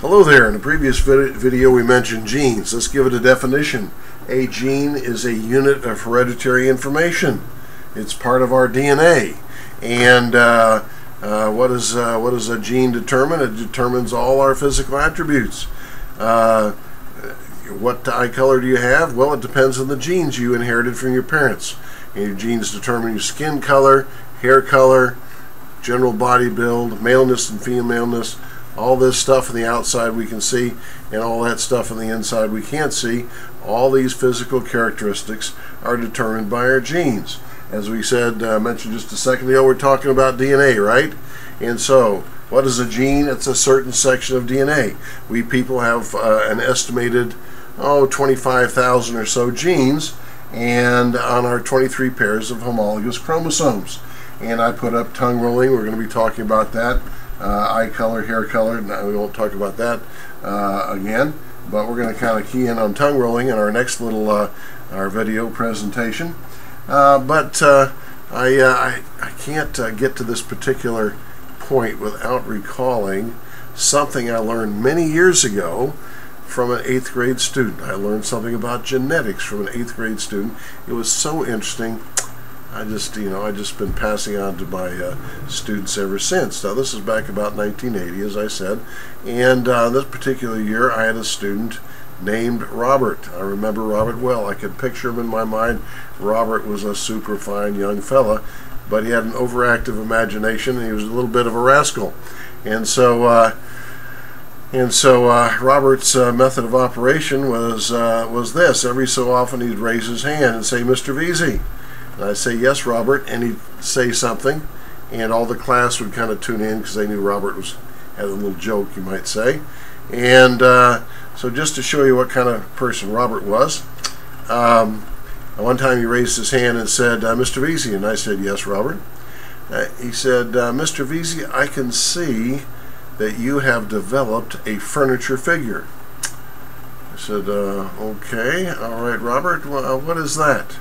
Hello there. In the previous video we mentioned genes. Let's give it a definition. A gene is a unit of hereditary information. It's part of our DNA. And what does a gene determine? It determines all our physical attributes. What eye color do you have? Well, it depends on the genes you inherited from your parents. And your genes determine your skin color, hair color, general body build, maleness and femaleness. All this stuff on the outside we can see, and all that stuff on the inside we can't see. All these physical characteristics are determined by our genes. As we said, mentioned just a second ago, we're talking about DNA, right? And so, what is a gene? It's a certain section of DNA. We people have an estimated, 25,000 or so genes, and on our 23 pairs of homologous chromosomes. And I put up tongue rolling. We're going to be talking about that. Eye color, hair color. Now, we won't talk about that again, but we're going to kind of key in on tongue rolling in our next little our video presentation. I can't get to this particular point without recalling something I learned many years ago from an 8th grade student. I learned something about genetics from an 8th grade student. It was so interesting. I just been passing on to my students ever since. Now, this is back about 1980, as I said, and this particular year I had a student named Robert. I remember Robert well. I could picture him in my mind. Robert was a super fine young fella, but he had an overactive imagination, and he was a little bit of a rascal. And so Robert's method of operation was this. Every so often he'd raise his hand and say, "Mr. Veazey." And I'd say, "Yes, Robert," and he'd say something, and all the class would kind of tune in because they knew Robert had a little joke, you might say. And so just to show you what kind of person Robert was, one time he raised his hand and said, "Mr. Veazey," and I said, "Yes, Robert." He said, "Mr. Veazey, I can see that you have developed a furniture figure." I said, "Okay, all right, Robert, well, what is that?"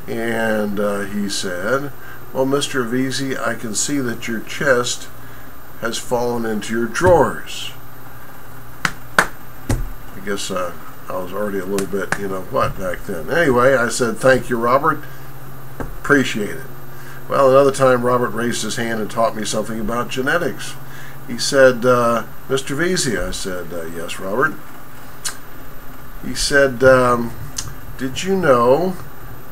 And he said, "Well, Mr. Veazey, I can see that your chest has fallen into your drawers." I guess I was already a little bit, back then. Anyway, I said, "Thank you, Robert. Appreciate it." Well, another time Robert raised his hand and taught me something about genetics. He said, "Mr. Veazey," I said, "Yes, Robert." He said, "Did you know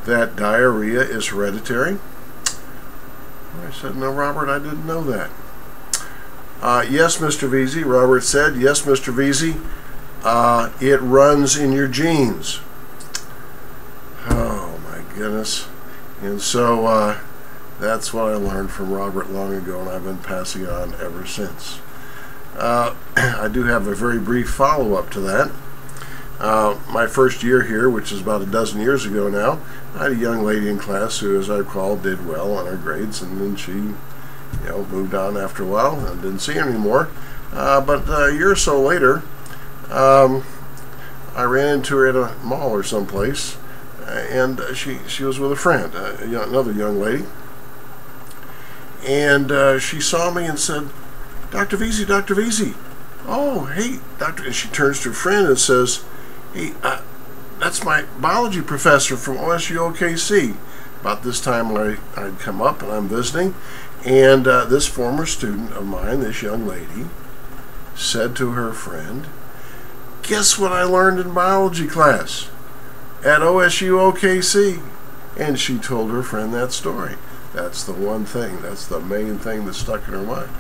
that diarrhea is hereditary?" I said, "No, Robert, I didn't know that." "Yes, Mr. Veazey," Robert said. "Yes, Mr. Veazey, it runs in your genes." Oh, my goodness. And so that's what I learned from Robert long ago, and I've been passing it on ever since. I do have a very brief follow-up to that. My first year here, which is about a dozen years ago now, I had a young lady in class who, as I recall, did well on her grades, and then she, moved on after a while and didn't see her anymore. But a year or so later, I ran into her at a mall or someplace, and she was with a friend, another young lady, and she saw me and said, "Dr. Veazey, Dr. Veazey." "Oh, hey, Doctor," and she turns to her friend and says, "Hey, that's my biology professor from OSU OKC." About this time I'd come up and I'm visiting, and this former student of mine, this young lady, said to her friend, "Guess what I learned in biology class at OSU OKC?" And she told her friend that story. That's the one thing, that's the main thing that stuck in her mind.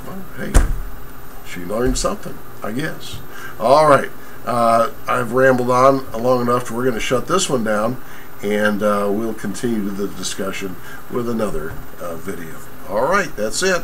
Well, hey, she learned something, I guess. All right. I've rambled on long enough. We're going to shut this one down, and we'll continue the discussion with another video. All right, that's it.